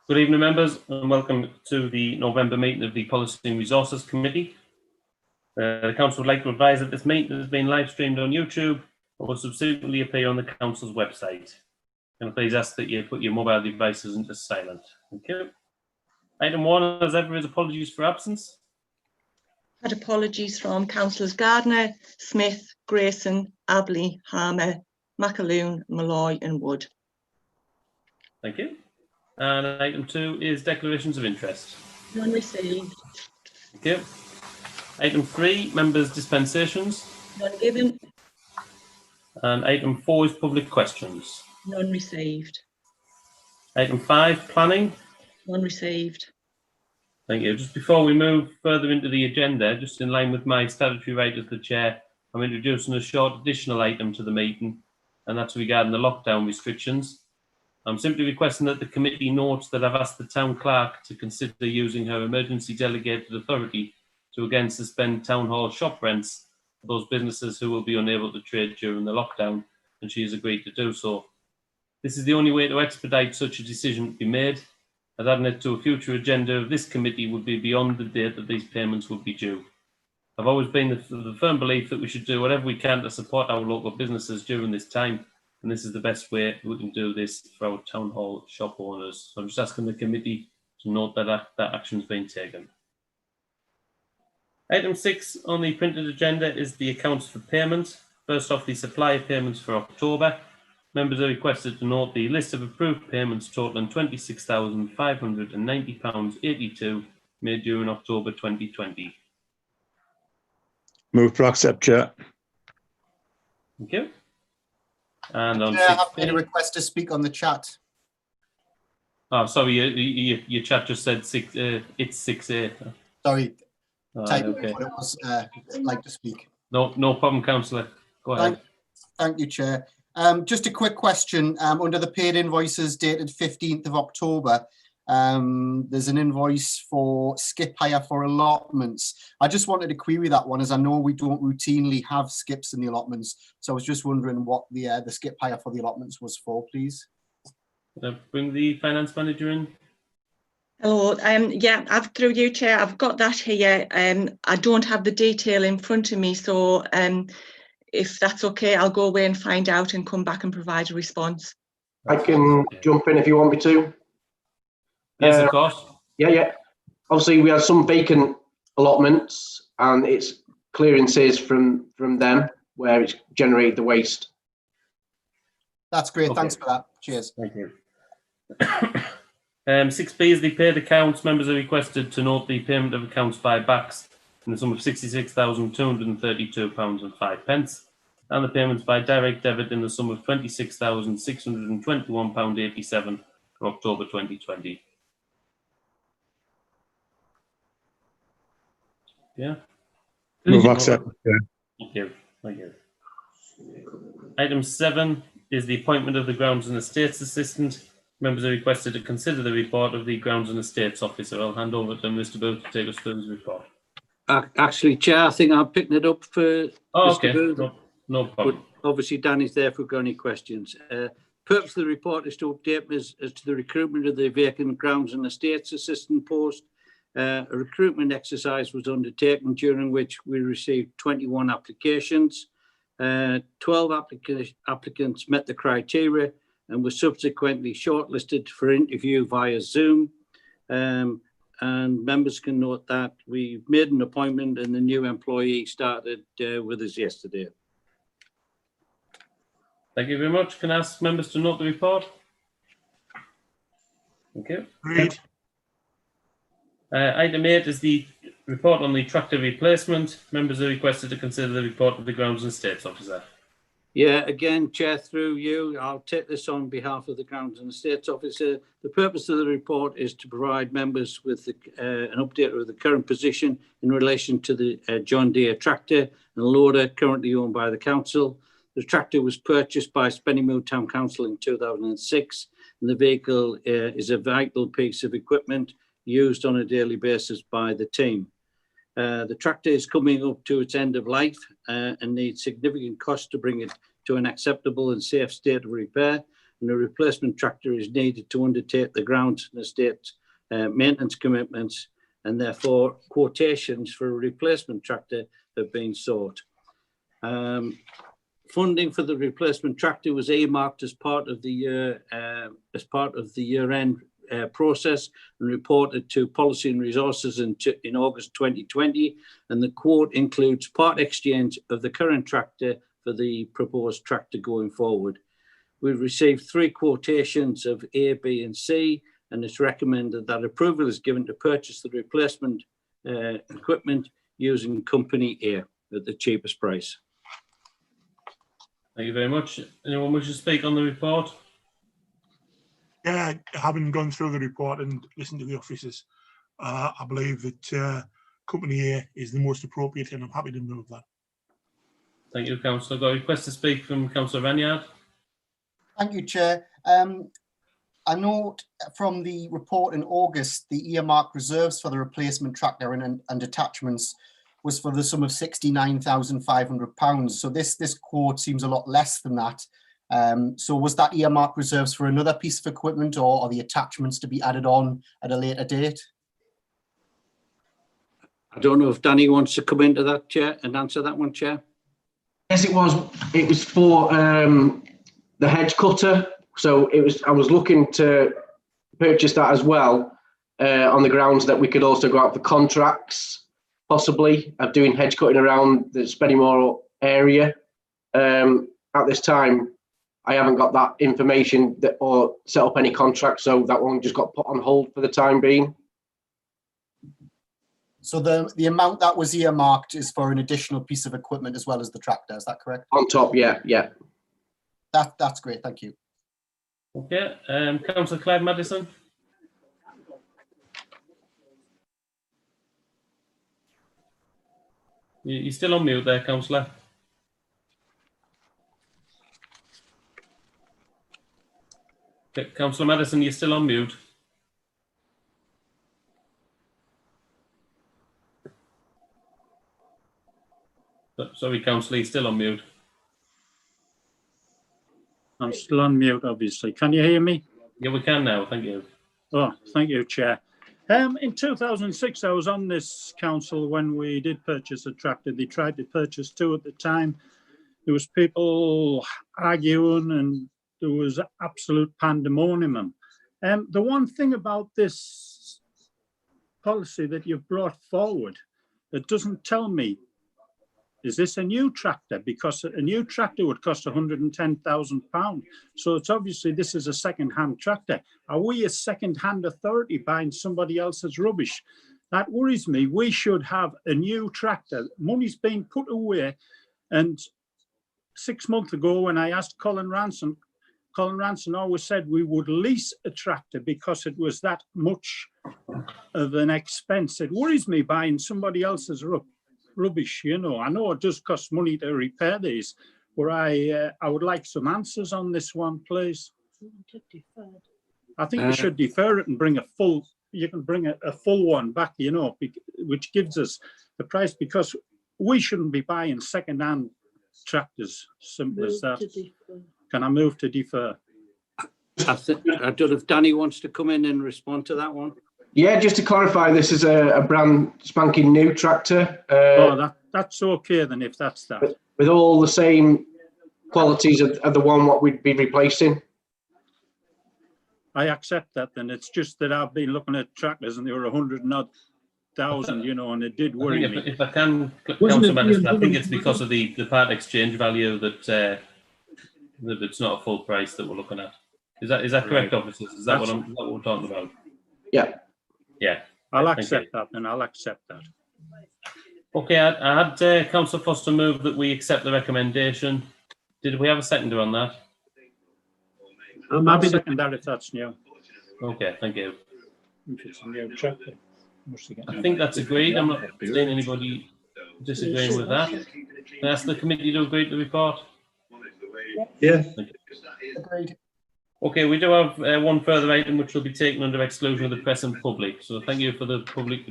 Good evening, members, and welcome to the November meeting of the Policy and Resources Committee. The Council would like to advise that this meeting has been live streamed on YouTube and will subsequently appear on the Council's website. Can I please ask that you put your mobile devices into silent? Thank you. Item 1, as ever, is apologies for absence. Had apologies from Councillors Gardner, Smith, Grayson, Abley, Harmer, McAloon, Malloy and Wood. Thank you. And item 2 is declarations of interest. None received. Thank you. Item 3, members' dispensations. None given. And item 4 is public questions. None received. Item 5, planning. None received. Thank you. Just before we move further into the agenda, just in line with my statutory right as the chair, I'm introducing a short additional item to the meeting, and that's regarding the lockdown restrictions. I'm simply requesting that the committee notes that I've asked the town clerk to consider using her emergency delegated authority to again suspend town hall shop rents for those businesses who will be unable to trade during the lockdown, and she has agreed to do so. This is the only way to expedite such a decision to be made, as adding it to a future agenda of this committee would be beyond the date that these payments would be due. I've always been of the firm belief that we should do whatever we can to support our local businesses during this time, and this is the best way we can do this for our town hall shop owners. So I'm just asking the committee to note that that action has been taken. Item 6 on the printed agenda is the accounts for payment. First off, the supplier payments for October. Members are requested to note the list of approved payments totaling £26,590.82 made during October 2020. Move to accept, Chair. Thank you. And on I've made a request to speak on the chat. Oh, sorry, your chat just said it's 6A. Sorry, Okay. but it was like to speak. No problem, Councillor. Go ahead. Thank you, Chair. Just a quick question. Under the paid invoices dated 15th of October, there's an invoice for skip hire for allotments. I just wanted to query that one, as I know we don't routinely have skips in the allotments. So I was just wondering what the skip hire for the allotments was for, please. Bring the finance manager in. Hello. Yeah, through you, Chair. I've got that here. I don't have the detail in front of me, so if that's okay, I'll go away and find out and come back and provide a response. I can jump in if you want me to. Yes, of course. Yeah. Obviously, we have some vacant allotments, and it's clearances from them where it's generated the waste. That's great. Okay. Thanks for that. Cheers. Thank you. 6B is the paid accounts. Members are requested to note the payment of accounts by backs in the sum of £66,232.05 and the payments by direct debit in the sum of £26,621.87 for October 2020. Yeah. Move accept, Chair. Thank you. Thank you. Item 7 is the appointment of the Grounds and Estates Assistant. Members are requested to consider the report of the Grounds and Estates Officer. I'll hand over to Mr. Booth to take us through his report. Actually, Chair, I think I'm picking it up for okay. Mr. Booth. No problem. But obviously, Danny's there if we've got any questions. Purpose of the report is to update as to the recruitment of the vacant Grounds and Estates Assistant post. A recruitment exercise was undertaken during which we received 21 applications. 12 applicants met the criteria and were subsequently shortlisted for interview via Zoom. And members can note that we made an appointment and the new employee started with us yesterday. Thank you very much. Can I ask members to note the report? Thank you. Agreed. Item 8 is the report on the tractor replacement. Members are requested to consider the report of the Grounds and Estates Officer. Yeah, again, Chair, through you, I'll take this on behalf of the Grounds and Estates Officer. The purpose of the report is to provide members with an update of the current position in relation to the John Deere tractor and loader currently owned by the council. The tractor was purchased by Spennymoor Town Council in 2006, and the vehicle is a vital piece of equipment used on a daily basis by the team. The tractor is coming up to its end of life, and needs significant cost to bring it to an acceptable and safe state of repair. and a replacement tractor is needed to undertake the grounds and estate maintenance commitments, and therefore quotations for a replacement tractor have been sought. Funding for the replacement tractor was earmarked as part of the year-end process and reported to Policy and Resources in August 2020, and the quote includes part exchange of the current tractor for the proposed tractor going forward. We've received 3 quotations of A, B and C, and it's recommended that approval is given to purchase the replacement equipment using Company A at the cheapest price. Thank you very much. Anyone wish to speak on the report? Yeah, having gone through the report and listened to the officers, I believe that Company A is the most appropriate, and I'm happy to move that. Thank you, Councillor. Got a request to speak from Councillor Ranyard. Thank you, Chair. I note from the report in August, the earmark reserves for the replacement tractor and attachments was for the sum of £69,500. So this quote seems a lot less than that. So was that earmark reserves for another piece of equipment, or are the attachments to be added on at a later date? I don't know if Danny wants to come into that, Chair, and answer that one, Chair. Yes, it was. It was for the hedge cutter. So I was looking to purchase that as well on the grounds that we could also go out for contracts, possibly, of doing hedge cutting around the Spennymoor area. At this time, I haven't got that information or set up any contracts, so that one just got put on hold for the time being. So the amount that was earmarked is for an additional piece of equipment as well as the tractor, is that correct? On top, yeah. That's great, thank you. Okay, Councillor Clive Madison. You're still on mute there, Councillor. Okay, Councillor Madison, you're still on mute. Sorry, Councillor, you're still on mute. I'm still on mute, obviously. Can you hear me? Yeah, we can now. Thank you. Oh, thank you, Chair. In 2006, I was on this council when we did purchase a tractor. They tried to purchase 2 at the time. There was people arguing and there was absolute pandemonium. The one thing about this policy that you've brought forward, it doesn't tell me, is this a new tractor? Because a new tractor would cost £110,000. So it's obviously this is a second-hand tractor. Are we a second-hand authority buying somebody else's rubbish? That worries me. We should have a new tractor. Money's been put away. And 6 months ago, when I asked Colin Ranson always said we would lease a tractor because it was that much of an expense. It worries me buying somebody else's rubbish, you know. I know it does cost money to repair these, but I would like some answers on this one, please. I think we should defer it and bring you can bring a full one back, you know, which gives us the price, because we shouldn't be buying second-hand tractors. Simple as that. Can I move to defer? I don't know if Danny wants to come in and respond to that one. Yeah, just to clarify, this is a brand spanking new tractor. That's okay then, if that's that. With all the same qualities of the one what we'd be replacing. I accept that then. It's just that I've been looking at tractors and they were 100,000, you know, and it did worry me. If I can, Councillor Madison, I think it's because of the part exchange value that it's not a full price that we're looking at. Is that correct, officers? Is that what we're talking about? Yeah. Yeah. I'll accept that then. I'll accept that. Okay, I had Councillor Foster move that we accept the recommendation. Did we have a seconder on that? I'm happy to second that if that's new. Okay, thank you. If it's a new tractor. I think that's agreed. I'm not seeing anybody disagreeing with that. Can I ask the committee to agree to the report? Yeah. Agreed. Okay, we do have one further item which will be taken under exclusion of the press and public. So thank you for the public.